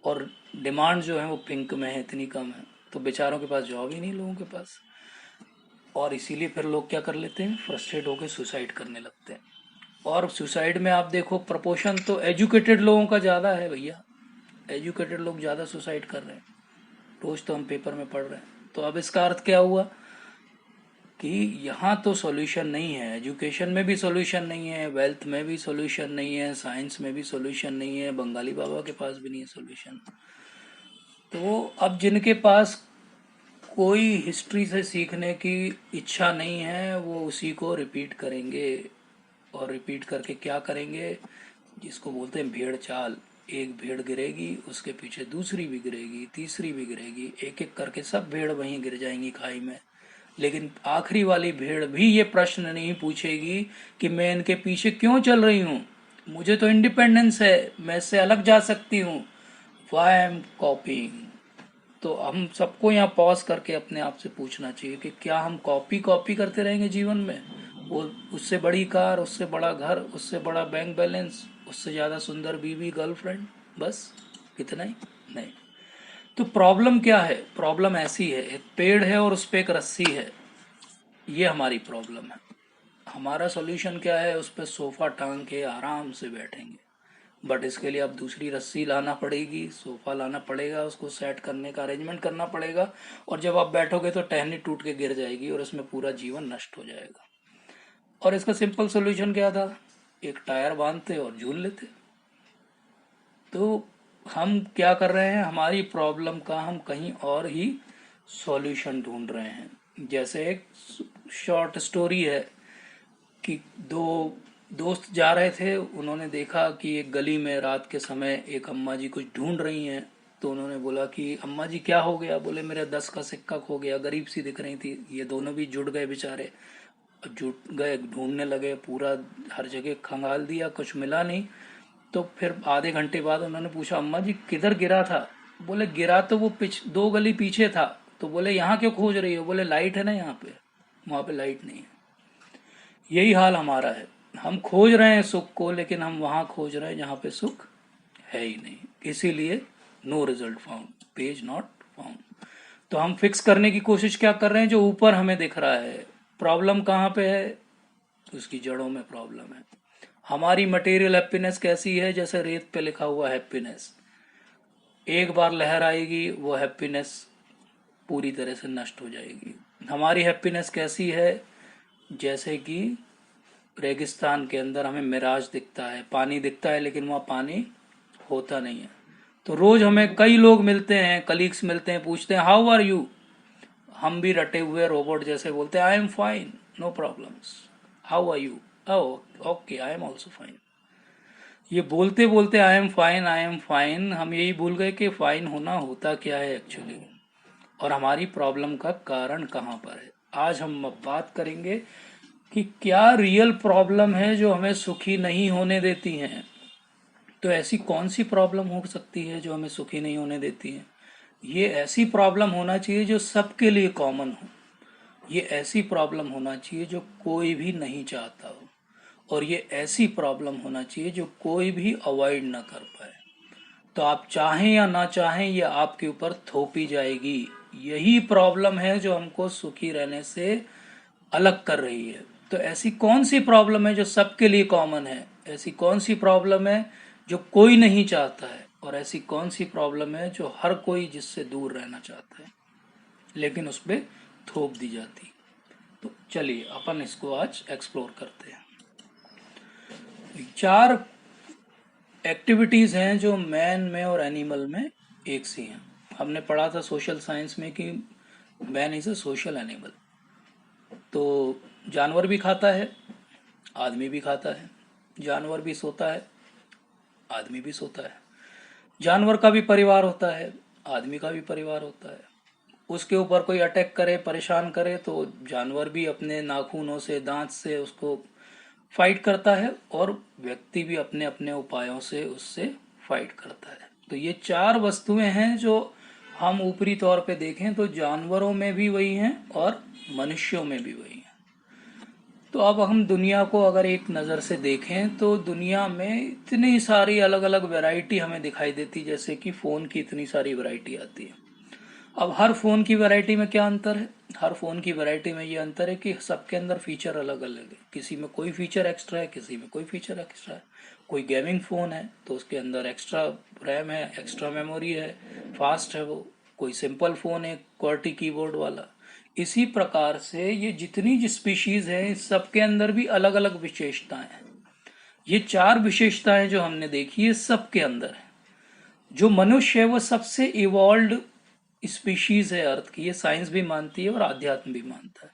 Speaker 1: और डिमांड जो है वो पिंक में है, इतनी कम है। तो बेचारों के पास जॉब ही नहीं लोगों के पास। और इसीलिए फिर लोग क्या कर लेते हैं, फ्रस्ट्रेट होकर सुसाइड करने लगते हैं। और सुसाइड में आप देखो प्रपोर्शन तो एजुकेटेड लोगों का ज़्यादा है भैया, एजुकेटेड लोग ज़्यादा सुसाइड कर रहे हैं। रोज तो हम पेपर में पढ़ रहे हैं। तो अब इसका अर्थ क्या हुआ कि यहाँ तो सॉल्यूशन नहीं है, एजुकेशन में भी सॉल्यूशन नहीं है, वेल्थ में भी सॉल्यूशन नहीं है, साइंस में भी सॉल्यूशन नहीं है, बंगाली बाबा के पास भी नहीं है सॉल्यूशन। तो अब जिनके पास कोई हिस्ट्री से सीखने की इच्छा नहीं है वो उसी को रिपीट करेंगे। और रिपीट करके क्या करेंगे, जिसको बोलते हैं भेड़ चाल। एक भेड़ गिरेगी, उसके पीछे दूसरी भी गिरेगी, तीसरी भी गिरेगी, एक एक करके सब भेड़ वहीं गिर जाएंगी खाई में। लेकिन आखिरी वाली भेड़ भी ये प्रश्न नहीं पूछेगी कि मैं इनके पीछे क्यों चल रही हूँ, मुझे तो इंडिपेंडेंस है, मैं इससे अलग जा सकती हूँ, वाई एम कॉपीइंग। तो हम सबको यहाँ पॉज करके अपने आप से पूछना चाहिए कि क्या हम कॉपी कॉपी करते रहेंगे जीवन में? वो उससे बड़ी कार, उससे बड़ा घर, उससे बड़ा बैंक बैलेंस, उससे ज़्यादा सुंदर बीवी गर्लफ्रेंड, बस इतना ही? नहीं। तो प्रॉब्लम क्या है? प्रॉब्लम ऐसी है, एक पेड़ है और उस पर एक रस्सी है, ये हमारी प्रॉब्लम है। हमारा सॉल्यूशन क्या है? उस पर सोफा टांग के आराम से बैठेंगे। बट इसके लिए अब दूसरी रस्सी लाना पड़ेगी, सोफा लाना पड़ेगा, उसको सेट करने का अरेंजमेंट करना पड़ेगा। और जब आप बैठोगे तो टहनी टूट के गिर जाएगी और इसमें पूरा जीवन नष्ट हो जाएगा। और इसका सिंपल सोल्यूशन क्या था? एक टायर बांधते और झूल लेते। तो हम क्या कर रहे हैं, हमारी प्रॉब्लम का हम कहीं और ही सॉल्यूशन ढूंढ रहे हैं। जैसे एक शॉर्ट स्टोरी है कि दो दोस्त जा रहे थे, उन्होंने देखा कि एक गली में रात के समय एक अम्मा जी कुछ ढूंढ रही हैं। तो उन्होंने बोला कि अम्मा जी क्या हो गया? बोले मेरा 10 का सिक्का खो गया। गरीब सी दिख रही थी। ये दोनों भी जुट गए बेचारे, जुट गए, ढूंढने लगे, पूरा हर जगह खंगाल दिया, कुछ मिला नहीं। तो फिर आधे घंटे बाद उन्होंने पूछा अम्मा जी किधर गिरा था? बोले गिरा तो वो 2 गली पीछे था। तो बोले यहाँ क्यों खोज रही हो? बोले लाइट है ना यहाँ पे, वहां पे लाइट नहीं है। यही हाल हमारा है, हम खोज रहे हैं सुख को, लेकिन हम वहां खोज रहे हैं जहां पे सुख है ही नहीं। इसीलिए no result found, page not found. तो हम फिक्स करने की कोशिश क्या कर रहे हैं? जो ऊपर हमें दिख रहा है। प्रॉब्लम कहाँ पे है? उसकी जड़ों में प्रॉब्लम है। हमारी मटेरियल हैप्पीनेस कैसी है? जैसे रेत पे लिखा हुआ हैप्पीनेस, एक बार लहर आएगी वो हैप्पीनेस पूरी तरह से नष्ट हो जाएगी। हमारी हैप्पीनेस कैसी है? जैसे कि रेगिस्तान के अंदर हमें मिराज दिखता है, पानी दिखता है, लेकिन वहाँ पानी होता नहीं है। तो रोज हमें कई लोग मिलते हैं, कलीग्स मिलते हैं, पूछते हैं हाउ आर यू। हम भी रटे हुए रोबोट जैसे बोलते हैं I am fine, no problems, how are you, okay I am also fine. ये बोलते बोलते I am fine, I am fine, हम यही भूल गए कि फाइन होना होता क्या है एक्चुअली, और हमारी प्रॉब्लम का कारण कहाँ पर है। आज हम बात करेंगे कि क्या रियल प्रॉब्लम है जो हमें सुखी नहीं होने देती हैं। तो ऐसी कौन सी प्रॉब्लम हो सकती है जो हमें सुखी नहीं होने देती है? ये ऐसी प्रॉब्लम होना चाहिए जो सबके लिए कॉमन हो। ये ऐसी प्रॉब्लम होना चाहिए जो कोई भी नहीं चाहता हो। और ये ऐसी प्रॉब्लम होना चाहिए जो कोई भी अवॉइड ना कर पाए। तो आप चाहें या ना चाहें ये आपके ऊपर थोपी जाएगी। यही प्रॉब्लम है जो हमको सुखी रहने से अलग कर रही है। तो ऐसी कौन सी प्रॉब्लम है जो सबके लिए कॉमन है? ऐसी कौन सी प्रॉब्लम है जो कोई नहीं चाहता है? और ऐसी कौन सी प्रॉब्लम है जो हर कोई जिससे दूर रहना चाहता है, लेकिन उस पर थोप दी जाती? तो चलिए अपन इसको आज एक्सप्लोर करते हैं। 4 एक्टिविटीज हैं जो मैन में और एनिमल में एक सी हैं। हमने पढ़ा था सोशल साइंस में कि man is a social animal. तो जानवर भी खाता है, आदमी भी खाता है। जानवर भी सोता है, आदमी भी सोता है। जानवर का भी परिवार होता है, आदमी का भी परिवार होता है। उसके ऊपर कोई अटैक करे, परेशान करे, तो जानवर भी अपने नाखूनों से, दांत से उसको फाइट करता है, और व्यक्ति भी अपने अपने उपायों से उससे फाइट करता है। तो ये 4 वस्तुएं हैं जो हम ऊपरी तौर पे देखें तो जानवरों में भी वही हैं और मनुष्यों में भी वही हैं। तो अब हम दुनिया को अगर एक नज़र से देखें तो दुनिया में इतनी सारी अलग अलग वैरायटी हमें दिखाई देती, जैसे कि फ़ोन की इतनी सारी वैरायटी आती है। अब हर फ़ोन की वैरायटी में क्या अंतर है? हर फ़ोन की वैरायटी में ये अंतर है कि सबके अंदर फीचर अलग अलग है। किसी में कोई फीचर एक्स्ट्रा है, किसी में कोई फीचर एक्स्ट्रा है। कोई गेमिंग फ़ोन है तो उसके अंदर एक्स्ट्रा रैम है, एक्स्ट्रा मेमोरी है, फास्ट है वो। कोई सिंपल फ़ोन है क्वार्टी कीबोर्ड वाला। इसी प्रकार से ये जितनी स्पीशीज हैं इस सबके अंदर भी अलग अलग विशेषताएं हैं। ये 4 विशेषताएं जो हमने देखी है सबके अंदर है। जो मनुष्य है वो सबसे इवॉल्व स्पीशीज है अर्थ की, ये साइंस भी मानती है और आध्यात्म भी मानता है।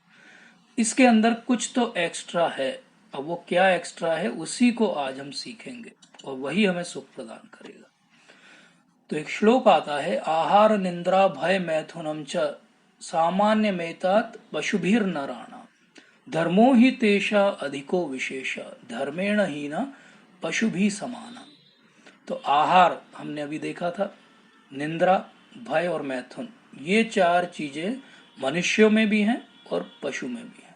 Speaker 1: इसके अंदर कुछ तो एक्स्ट्रा है। अब वो क्या एक्स्ट्रा है उसी को आज हम सीखेंगे, और वही हमें सुख प्रदान करेगा। तो एक श्लोक आता है, आहार निंद्रा भय मैथुनम च सामान्य मेतात पशुभिर नराणा धर्मो ही तेषा अधिको विशेष धर्मेण ही न पशु भी समाना। तो आहार हमने अभी देखा था, निंद्रा, भय और मैथुन, ये 4 चीजें मनुष्यों में भी हैं और पशु में भी हैं।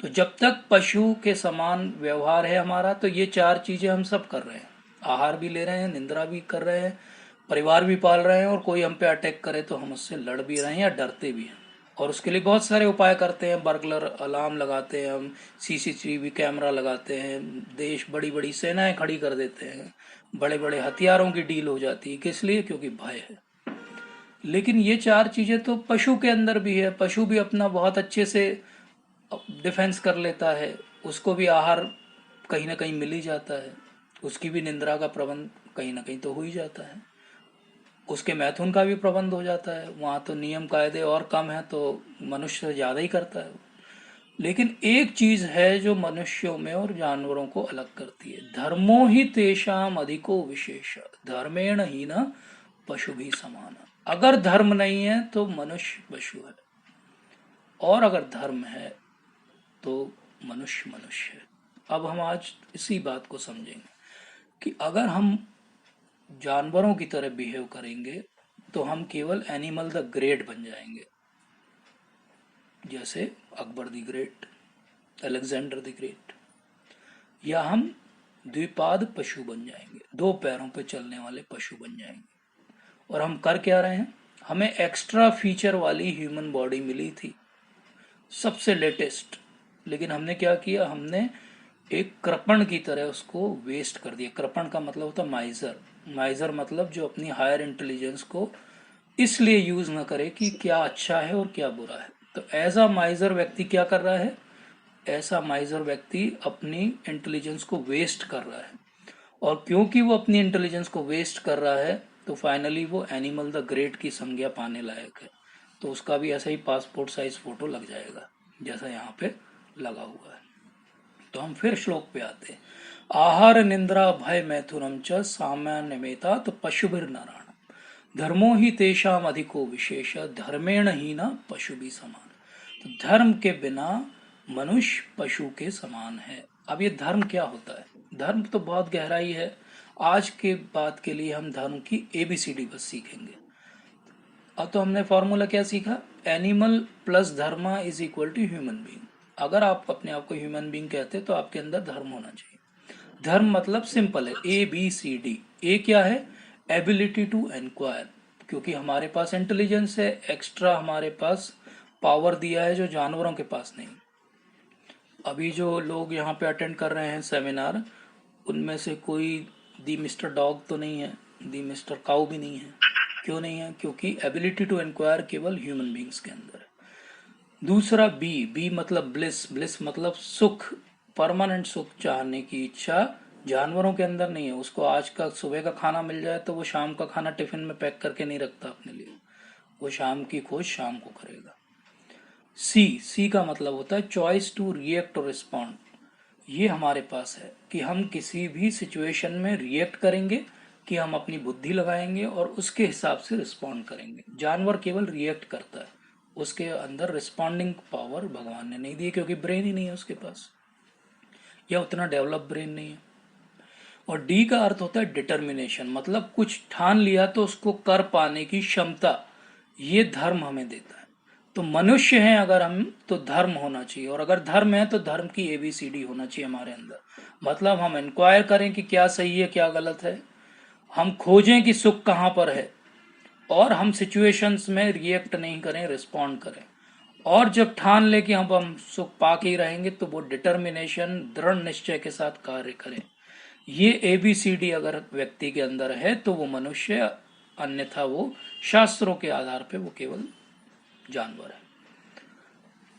Speaker 1: तो जब तक पशु के समान व्यवहार है हमारा तो ये 4 चीजें हम सब कर रहे हैं। आहार भी ले रहे हैं, निंद्रा भी कर रहे हैं, परिवार भी पाल रहे हैं, और कोई हम पे अटैक करे तो हम उससे लड़ भी रहे हैं या डरते भी हैं। और उसके लिए बहुत सारे उपाय करते हैं, बर्गलर अलार्म लगाते हैं हम, सीसीटीवी कैमरा लगाते हैं, देश बड़ी बड़ी सेनाएं खड़ी कर देते हैं, बड़े बड़े हथियारों की डील हो जाती है। किस लिए? क्योंकि भय है। लेकिन ये 4 चीजें तो पशु के अंदर भी है। पशु भी अपना बहुत अच्छे से डिफेंस कर लेता है, उसको भी आहार कहीं ना कहीं मिल ही जाता है, उसकी भी निंद्रा का प्रबंध कहीं ना कहीं तो हो ही जाता है, उसके मैथुन का भी प्रबंध हो जाता है। वहाँ तो नियम कायदे और कम है तो मनुष्य से ज़्यादा ही करता है। लेकिन एक चीज है जो मनुष्यों में और जानवरों को अलग करती है, धर्मो ही तेषाम अधिको विशेष धर्मेण ही न पशु भी समान। अगर धर्म नहीं है तो मनुष्य पशु है, और अगर धर्म है तो मनुष्य मनुष्य है। अब हम आज इसी बात को समझेंगे कि अगर हम जानवरों की तरह बिहेव करेंगे तो हम केवल एनिमल द ग्रेट बन जाएंगे, जैसे Akbar the great, Alexander the great. या हम द्विपाद पशु बन जाएंगे, 2 पैरों पर चलने वाले पशु बन जाएंगे। और हम कर क्या रहे हैं? हमें एक्स्ट्रा फीचर वाली ह्यूमन बॉडी मिली थी, सबसे लेटेस्ट, लेकिन हमने क्या किया? हमने एक कृपण की तरह उसको वेस्ट कर दिया। कृपण का मतलब होता है माइजर। माइजर मतलब जो अपनी हायर इंटेलिजेंस को इसलिए यूज ना करे कि क्या अच्छा है और क्या बुरा है। तो एज अ माइजर व्यक्ति क्या कर रहा है? ऐसा माइजर व्यक्ति अपनी इंटेलिजेंस को वेस्ट कर रहा है, और क्योंकि वो अपनी इंटेलिजेंस को वेस्ट कर रहा है तो फाइनली वो एनिमल द ग्रेट की संज्ञा पाने लायक है। तो उसका भी ऐसा ही पासपोर्ट साइज फोटो लग जाएगा जैसा यहाँ पे लगा हुआ है। तो हम फिर श्लोक पे आते हैं, आहार निंद्रा भय मैथुनम च सामान्य मेता तो पशुभिर नारायण धर्मो ही तेषाम अधिको विशेष धर्मेण ही न पशु भी समान। तो धर्म के बिना मनुष्य पशु के समान है। अब ये धर्म क्या होता है? धर्म तो बहुत गहराई है। आज के बात के लिए हम धर्म की ABCD बस सीखेंगे। अब तो हमने फॉर्मूला क्या सीखा? एनिमल प्लस धर्म is equal to human being. अगर आप अपने आप को ह्यूमन बीइंग कहते तो आपके अंदर धर्म होना चाहिए। धर्म मतलब सिंपल है, ABCD। ए क्या है? एबिलिटी टू एनक्वायर, क्योंकि हमारे पास इंटेलिजेंस है, एक्स्ट्रा हमारे पास पावर दिया है जो जानवरों के पास नहीं। अभी जो लोग यहाँ पे अटेंड कर रहे हैं सेमिनार, उनमें से कोई दी मिस्टर डॉग तो नहीं है, दी मिस्टर काउ भी नहीं है। क्यों नहीं है? क्योंकि एबिलिटी टू इंक्वायर केवल ह्यूमन बींग्स के अंदर है। दूसरा बी, बी मतलब ब्लिस, ब्लिस मतलब सुख, परमानेंट सुख चाहने की इच्छा जानवरों के अंदर नहीं है। उसको आज का सुबह का खाना मिल जाए तो वो शाम का खाना टिफिन में पैक करके नहीं रखता अपने लिए, वो शाम की खोज शाम को करेगा। सी, सी का मतलब होता है चॉइस टू रिएक्ट और रिस्पॉन्ड। ये हमारे पास है कि हम किसी भी सिचुएशन में रिएक्ट करेंगे, कि हम अपनी बुद्धि लगाएंगे और उसके हिसाब से रिस्पॉन्ड करेंगे। जानवर केवल रिएक्ट करता है, उसके अंदर रिस्पॉन्डिंग पावर भगवान ने नहीं दी, क्योंकि ब्रेन ही नहीं है उसके पास, या उतना डेवलप ब्रेन नहीं है। और डी का अर्थ होता है डिटर्मिनेशन, मतलब कुछ ठान लिया तो उसको कर पाने की क्षमता, ये धर्म हमें देता है। तो मनुष्य हैं अगर हम, तो धर्म होना चाहिए, और अगर धर्म है तो धर्म की ABCD होना चाहिए हमारे अंदर। मतलब हम इंक्वायर करें कि क्या सही है क्या गलत है, हम खोजें कि सुख कहाँ पर है, और हम सिचुएशंस में रिएक्ट नहीं करें, रिस्पॉन्ड करें। और जब ठान ले कि हम सुख पा के ही रहेंगे, तो वो डिटर्मिनेशन, दृढ़ निश्चय के साथ कार्य करें। ये ABCD अगर व्यक्ति के अंदर है तो वो मनुष्य, अन्यथा वो शास्त्रों के आधार पे वो केवल जानवर है।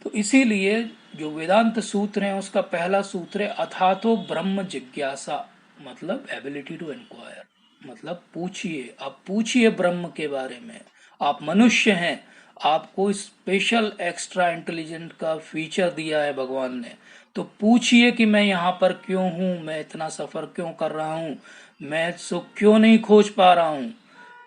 Speaker 1: तो इसीलिए जो वेदांत सूत्र है उसका पहला सूत्र है अथातो ब्रह्म जिज्ञासा, मतलब एबिलिटी टू इंक्वायर, मतलब पूछिए, आप पूछिए ब्रह्म के बारे में। आप मनुष्य हैं, आपको स्पेशल एक्स्ट्रा इंटेलिजेंट का फीचर दिया है भगवान ने, तो पूछिए कि मैं यहाँ पर क्यों हूँ, मैं इतना सफर क्यों कर रहा हूँ, मैं सुख क्यों नहीं खोज पा रहा हूँ।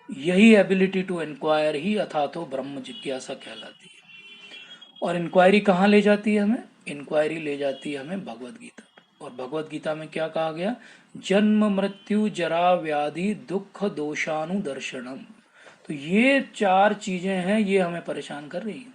Speaker 1: यही एबिलिटी टू इंक्वायर ही अथातो ब्रह्म जिज्ञासा कहलाती है। और इंक्वायरी कहाँ ले जाती है हमें? इंक्वायरी ले जाती है हमें भगवत गीता। और भगवत गीता में क्या कहा गया? जन्म मृत्यु जरा व्याधि दुख दोषानुदर्शनम। तो ये 4 चीजें हैं, ये हमें परेशान कर रही हैं।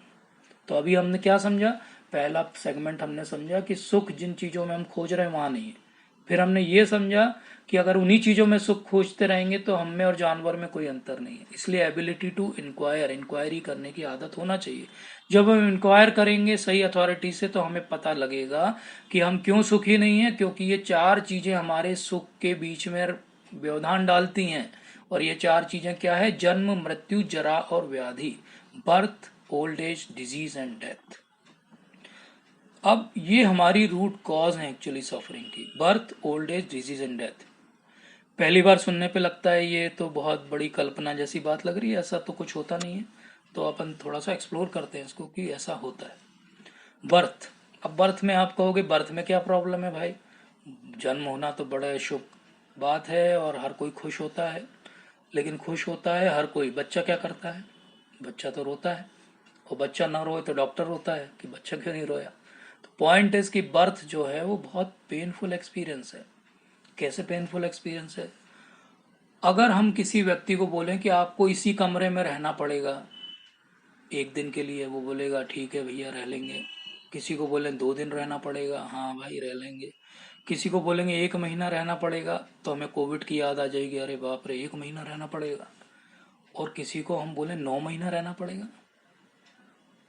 Speaker 1: तो अभी हमने क्या समझा? पहला सेगमेंट हमने समझा कि सुख जिन चीजों में हम खोज रहे हैं वहां नहीं है। फिर हमने ये समझा कि अगर उन्हीं चीजों में सुख खोजते रहेंगे तो हम में और जानवर में कोई अंतर नहीं है। इसलिए एबिलिटी टू इंक्वायर, इंक्वायरी करने की आदत होना चाहिए। जब हम इंक्वायर करेंगे सही अथॉरिटी से तो हमें पता लगेगा कि हम क्यों सुखी नहीं है, क्योंकि ये 4 चीजें हमारे सुख के बीच में व्यवधान डालती हैं। और ये 4 चीजें क्या है? जन्म मृत्यु जरा और व्याधि, birth old age disease and death. अब ये हमारी रूट कॉज है एक्चुअली सफरिंग की, birth old age disease and death. पहली बार सुनने पे लगता है ये तो बहुत बड़ी कल्पना जैसी बात लग रही है, ऐसा तो कुछ होता नहीं है। तो अपन थोड़ा सा एक्सप्लोर करते हैं इसको कि ऐसा होता है। बर्थ, अब बर्थ में आप कहोगे बर्थ में क्या प्रॉब्लम है भाई? जन्म होना तो बड़ा शुभ बात है और हर कोई खुश होता है, लेकिन खुश होता है हर कोई, बच्चा क्या करता है? बच्चा तो रोता है, और बच्चा ना रोए तो डॉक्टर रोता है कि बच्चा क्यों नहीं रोया। तो पॉइंट इज कि बर्थ जो है वो बहुत पेनफुल एक्सपीरियंस है। कैसे पेनफुल एक्सपीरियंस है? अगर हम किसी व्यक्ति को बोलें कि आपको इसी कमरे में रहना पड़ेगा 1 दिन के लिए, वो बोलेगा ठीक है भैया रह लेंगे। किसी को बोलें 2 दिन रहना पड़ेगा, हाँ भाई रह लेंगे। किसी को बोलेंगे 1 महीना रहना पड़ेगा तो हमें कोविड की याद आ जाएगी, अरे बाप रे 1 महीना रहना पड़ेगा। और किसी को हम बोले 9 महीना रहना पड़ेगा,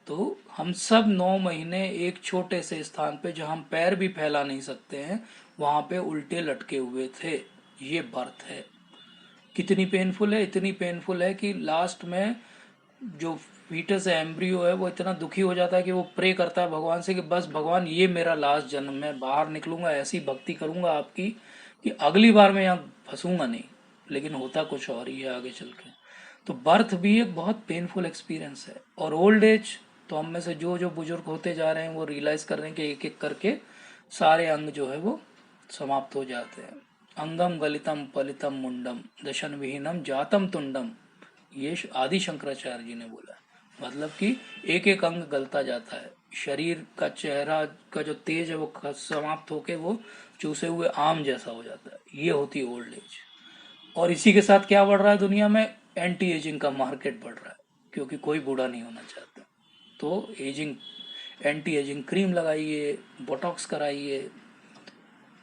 Speaker 1: तो हम सब 9 महीने एक छोटे से स्थान पे जहां हम पैर भी फैला नहीं सकते हैं वहां पे उल्टे लटके हुए थे। ये बर्थ है। कितनी पेनफुल है? इतनी पेनफुल है कि लास्ट में जो फीटस है, एम्ब्रियो है, वो इतना दुखी हो जाता है कि वो प्रे करता है भगवान से कि बस भगवान ये मेरा लास्ट जन्म, मैं बाहर निकलूंगा ऐसी भक्ति करूंगा आपकी कि अगली बार मैं यहाँ फंसूंगा नहीं। लेकिन होता कुछ और ही है आगे चल के। तो बर्थ भी एक बहुत पेनफुल एक्सपीरियंस है। और ओल्ड एज, तो हम में से जो जो बुजुर्ग होते जा रहे हैं वो रियलाइज कर रहे हैं कि एक एक करके सारे अंग जो है वो समाप्त हो जाते हैं। अंगम गलितम पलितम मुंडम दशन विहीनम जातम तुंडम, ये आदि शंकराचार्य जी ने बोला। मतलब कि एक एक अंग गलता जाता है, शरीर का चेहरा का जो तेज है वो समाप्त होके वो चूसे हुए आम जैसा हो जाता है। ये होती ओल्ड एज। और इसी के साथ क्या बढ़ रहा है दुनिया में? एंटी एजिंग का मार्केट बढ़ रहा है, क्योंकि कोई बूढ़ा नहीं होना चाहता। तो एजिंग, एंटी एजिंग क्रीम लगाइए, बोटॉक्स कराइए,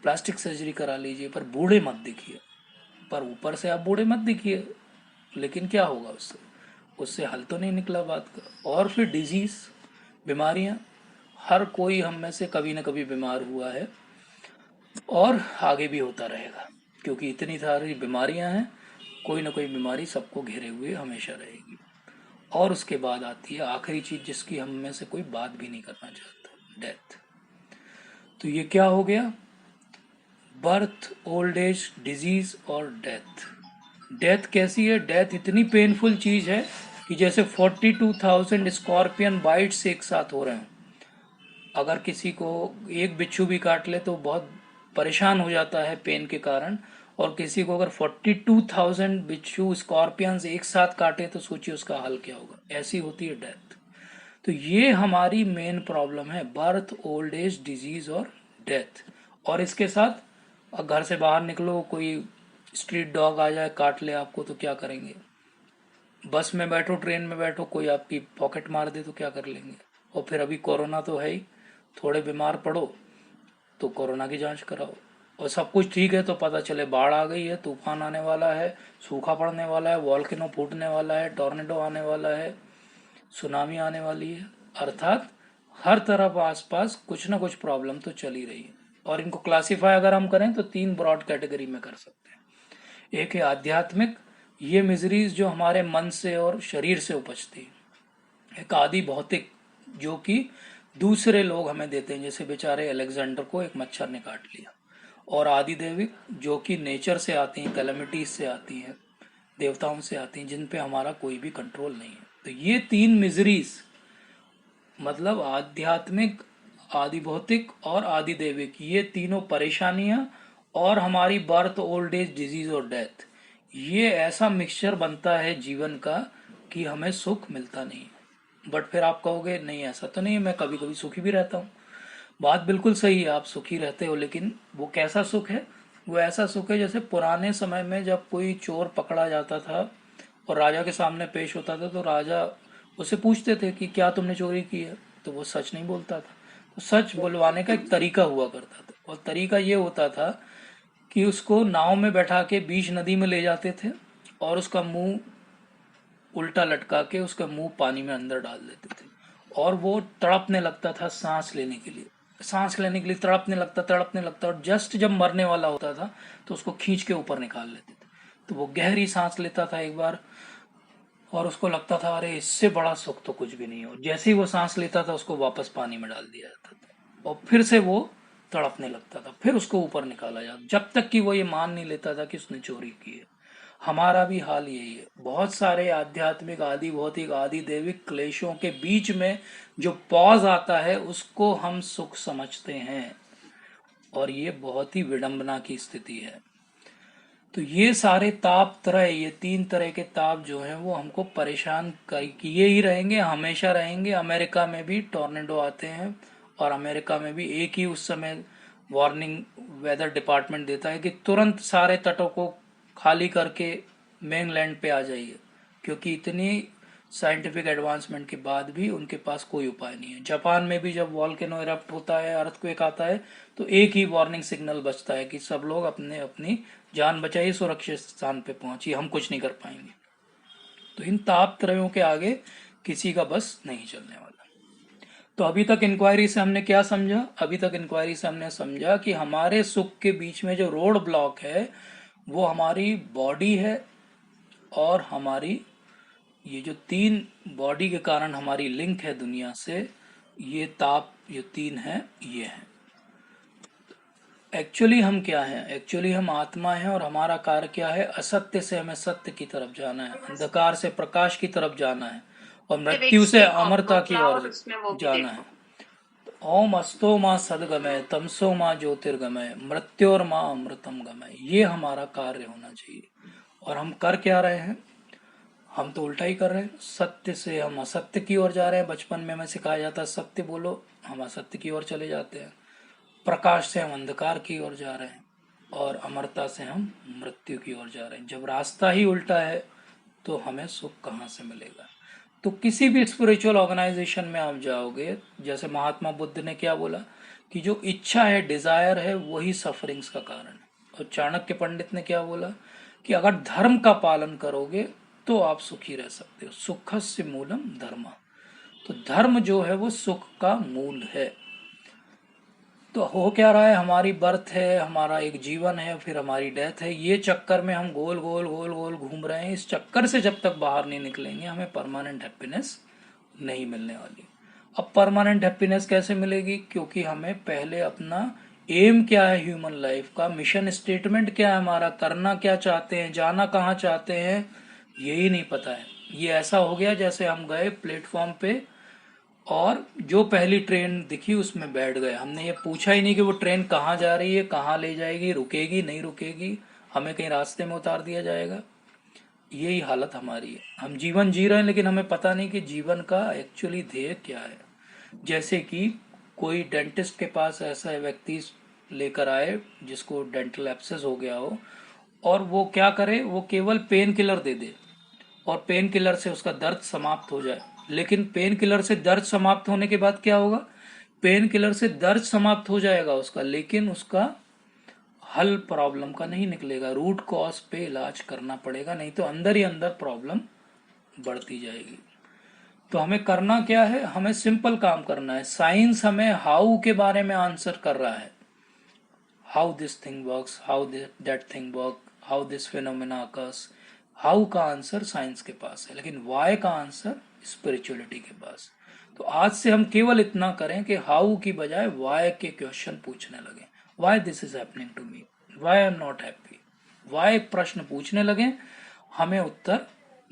Speaker 1: प्लास्टिक सर्जरी करा लीजिए, पर बूढ़े मत दिखिए। पर ऊपर से आप बूढ़े मत दिखिए, लेकिन क्या होगा उससे? उससे हल तो नहीं निकला बात का। और फिर डिजीज, बीमारियां, हर कोई हम में से कभी ना कभी बीमार हुआ है और आगे भी होता रहेगा, क्योंकि इतनी सारी बीमारियां हैं, कोई ना कोई बीमारी सबको घेरे हुए हमेशा रहेगी। और उसके बाद आती है आखिरी चीज जिसकी हम में से कोई बात भी नहीं करना चाहता, डेथ। तो ये क्या हो गया? बर्थ, ओल्ड एज, डिजीज और डेथ। डेथ कैसी है? डेथ इतनी पेनफुल चीज है कि जैसे 42,000 स्कॉर्पियन बाइट्स एक साथ हो रहे हैं। अगर किसी को एक बिच्छू भी काट ले तो बहुत परेशान हो जाता है पेन के कारण, और किसी को अगर 42,000 बिच्छू स्कॉर्पियंस एक साथ काटे तो सोचिए उसका हाल क्या होगा। ऐसी होती है डेथ। तो ये हमारी मेन प्रॉब्लम है, बर्थ, ओल्ड एज, डिजीज और डेथ। और इसके साथ घर से बाहर निकलो, कोई स्ट्रीट डॉग आ जाए काट ले आपको तो क्या करेंगे? बस में बैठो, ट्रेन में बैठो, कोई आपकी पॉकेट मार दे तो क्या कर लेंगे? और फिर अभी कोरोना तो है ही, थोड़े बीमार पड़ो तो कोरोना की जांच कराओ, और सब कुछ ठीक है तो पता चले बाढ़ आ गई है, तूफान आने वाला है, सूखा पड़ने वाला है, वॉल्केनो फूटने वाला है, टॉर्नेडो आने वाला है, सुनामी आने वाली है। अर्थात हर तरफ आसपास कुछ ना कुछ प्रॉब्लम तो चल ही रही है। और इनको क्लासिफाई अगर हम करें तो तीन ब्रॉड कैटेगरी में कर सकते हैं। एक है आध्यात्मिक, ये मिजरीज जो हमारे मन से और शरीर से उपजती है। एक आदि भौतिक, जो कि दूसरे लोग हमें देते हैं, जैसे बेचारे अलेक्जेंडर को एक मच्छर ने काट लिया। और आदि दैविक, जो कि नेचर से आती हैं, कैलेमिटीज से आती हैं, देवताओं से आती हैं, जिन पे हमारा कोई भी कंट्रोल नहीं है। तो ये तीन मिजरीज, मतलब आध्यात्मिक, आदि भौतिक और आदि दैविक, ये तीनों परेशानियां और हमारी बर्थ, ओल्ड एज, डिजीज और डेथ, ये ऐसा मिक्सचर बनता है जीवन का कि हमें सुख मिलता नहीं। बट फिर आप कहोगे नहीं ऐसा तो नहीं, मैं कभी कभी सुखी भी रहता हूँ। बात बिल्कुल सही है, आप सुखी रहते हो, लेकिन वो कैसा सुख है? वो ऐसा सुख है जैसे पुराने समय में जब कोई चोर पकड़ा जाता था और राजा के सामने पेश होता था तो राजा उससे पूछते थे कि क्या तुमने चोरी की है, तो वो सच नहीं बोलता था। तो सच बुलवाने का एक तरीका हुआ करता था, और तरीका ये होता था कि उसको नाव में बैठा के बीच नदी में ले जाते थे और उसका मुंह उल्टा लटका के उसका मुंह पानी में अंदर डाल देते थे, और वो तड़पने लगता था सांस लेने के लिए, सांस लेने के लिए तड़पने लगता, और जस्ट जब मरने वाला होता था तो उसको खींच के ऊपर निकाल लेते थे। तो वो गहरी सांस लेता था एक बार, और उसको लगता था अरे इससे बड़ा सुख तो कुछ भी नहीं हो। जैसे ही वो सांस लेता था उसको वापस पानी में डाल दिया जाता था, और फिर से वो तड़पने लगता था, फिर उसको ऊपर निकाला जाता, जब तक कि वो ये मान नहीं लेता था कि उसने चोरी की है। हमारा भी हाल यही है। बहुत सारे आध्यात्मिक, आदि भौतिक, आदि दैविक क्लेशों के बीच में जो पॉज आता है उसको हम सुख समझते हैं, और ये बहुत ही विडंबना की स्थिति है। तो ये सारे ताप तरह, ये तीन तरह के ताप जो हैं वो हमको परेशान किए ही रहेंगे, हमेशा रहेंगे। अमेरिका में भी टॉर्नेडो आते हैं, और अमेरिका में भी एक ही उस समय वार्निंग वेदर डिपार्टमेंट देता है कि तुरंत सारे तटों को खाली करके मेनलैंड पे आ जाइए, क्योंकि इतनी साइंटिफिक एडवांसमेंट के बाद भी उनके पास कोई उपाय नहीं है। जापान में भी जब वॉल्केनो इरप्ट होता है, अर्थक्वेक आता है, तो एक ही वार्निंग सिग्नल बजता है कि सब लोग अपने अपनी जान बचाइए, सुरक्षित स्थान पे पहुंचिए, हम कुछ नहीं कर पाएंगे। तो इन ताप त्रयों के आगे किसी का बस नहीं चलने वाला। तो अभी तक इंक्वायरी से हमने क्या समझा? अभी तक इंक्वायरी से हमने समझा कि हमारे सुख के बीच में जो रोड ब्लॉक है वो हमारी बॉडी है, और हमारी ये जो तीन बॉडी के कारण हमारी लिंक है दुनिया से, ये ताप जो तीन है ये है। एक्चुअली हम क्या हैं? एक्चुअली हम आत्मा हैं, और हमारा कार्य क्या है? असत्य से हमें सत्य की तरफ जाना है, अंधकार से प्रकाश की तरफ जाना है, और मृत्यु से अमरता की ओर जाना है। ओम अस्तो माँ सदगमय तमसो माँ ज्योतिर्गमय मृत्योर माँ अमृतम गमय, ये हमारा कार्य होना चाहिए। और हम कर क्या रहे हैं? हम तो उल्टा ही कर रहे हैं। सत्य से हम असत्य की ओर जा रहे हैं। बचपन में हमें सिखाया जाता है सत्य बोलो, हम असत्य की ओर चले जाते हैं। प्रकाश से हम अंधकार की ओर जा रहे हैं, और अमरता से हम मृत्यु की ओर जा रहे हैं। जब रास्ता ही उल्टा है तो हमें सुख कहाँ से मिलेगा? तो किसी भी स्पिरिचुअल ऑर्गेनाइजेशन में आप जाओगे, जैसे महात्मा बुद्ध ने क्या बोला कि जो इच्छा है, डिजायर है, वही सफरिंग्स का कारण है। और चाणक्य पंडित ने क्या बोला कि अगर धर्म का पालन करोगे तो आप सुखी रह सकते हो। सुखस्य मूलम धर्म। तो धर्म जो है वो सुख का मूल है। तो हो क्या रहा है, हमारी बर्थ है, हमारा एक जीवन है, फिर हमारी डेथ है, ये चक्कर में हम गोल गोल गोल गोल घूम रहे हैं। इस चक्कर से जब तक बाहर नहीं निकलेंगे हमें परमानेंट हैप्पीनेस नहीं मिलने वाली। अब परमानेंट हैप्पीनेस कैसे मिलेगी? क्योंकि हमें पहले अपना एम क्या है, ह्यूमन लाइफ का मिशन स्टेटमेंट क्या है, हमारा करना क्या चाहते हैं, जाना कहाँ चाहते हैं, यही नहीं पता है। ये ऐसा हो गया जैसे हम गए प्लेटफॉर्म पे और जो पहली ट्रेन दिखी उसमें बैठ गए। हमने ये पूछा ही नहीं कि वो ट्रेन कहाँ जा रही है, कहाँ ले जाएगी, रुकेगी नहीं रुकेगी, हमें कहीं रास्ते में उतार दिया जाएगा। यही हालत हमारी है। हम जीवन जी रहे हैं लेकिन हमें पता नहीं कि जीवन का एक्चुअली ध्येय क्या है। जैसे कि कोई डेंटिस्ट के पास ऐसा व्यक्ति लेकर आए जिसको डेंटल एब्सेस हो गया हो, और वो क्या करे, वो केवल पेन किलर दे दे और पेन किलर से उसका दर्द समाप्त हो जाए। लेकिन पेन किलर से दर्द समाप्त होने के बाद क्या होगा? पेन किलर से दर्द समाप्त हो जाएगा उसका, लेकिन उसका हल प्रॉब्लम का नहीं निकलेगा। रूट कॉज पे इलाज करना पड़ेगा, नहीं तो अंदर ही अंदर प्रॉब्लम बढ़ती जाएगी। तो हमें करना क्या है? हमें सिंपल काम करना है। साइंस हमें हाउ के बारे में आंसर कर रहा है, how this thing works, how that thing work, how this phenomena occurs. How का आंसर साइंस के पास है, लेकिन वाई का आंसर स्पिरिचुअलिटी के पास। तो आज से हम केवल इतना करें कि हाउ की बजाय वाई के क्वेश्चन पूछने लगे। Why this is happening to me, why I am not happy. Why प्रश्न पूछने लगे, हमें उत्तर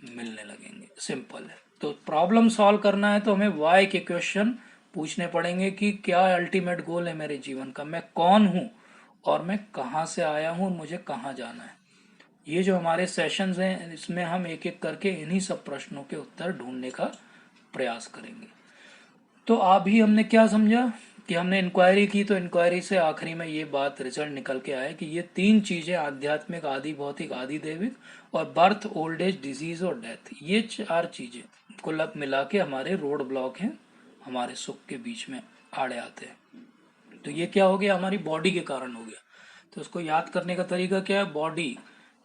Speaker 1: मिलने लगेंगे। सिंपल है। तो प्रॉब्लम सॉल्व करना है तो हमें वाई के क्वेश्चन पूछने पड़ेंगे कि क्या अल्टीमेट गोल है मेरे जीवन का, मैं कौन हूं और मैं कहां से आया हूं, मुझे कहां जाना है। ये जो हमारे सेशंस हैं इसमें हम एक एक करके इन्हीं सब प्रश्नों के उत्तर ढूंढने का प्रयास करेंगे। तो अभी हमने क्या समझा कि हमने इंक्वायरी की, तो इंक्वायरी से आखिरी में ये बात रिजल्ट निकल के आया कि ये तीन चीजें, आध्यात्मिक, आदि भौतिक, आदि दैविक, और बर्थ, ओल्ड एज, डिजीज और डेथ, ये चार चीजें को मिला के हमारे रोड ब्लॉक हैं, हमारे सुख के बीच में आड़े आते हैं। तो ये क्या हो गया? हमारी बॉडी के कारण हो गया। तो उसको याद करने का तरीका क्या है? बॉडी,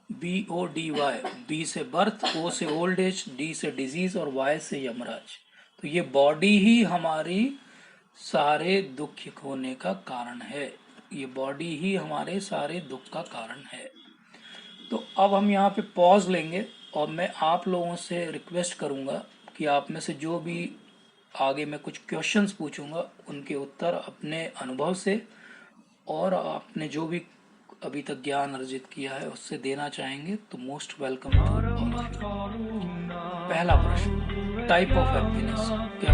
Speaker 1: BODY, B से बर्थ, O से ओल्ड एज, D से डिजीज और Y से यमराज। तो ये बॉडी ही हमारी सारे दुख होने का कारण है। ये बॉडी ही हमारे सारे दुख का कारण है। तो अब हम यहाँ पे पॉज लेंगे और मैं आप लोगों से रिक्वेस्ट करूंगा कि आप में से जो भी आगे मैं कुछ क्वेश्चंस पूछूंगा उनके उत्तर अपने अनुभव से और आपने जो भी अभी तक ज्ञान अर्जित किया है उससे देना चाहेंगे तो most welcome to all of you. पहला प्रश्न, टाइप ऑफ हैप्पीनेस क्या?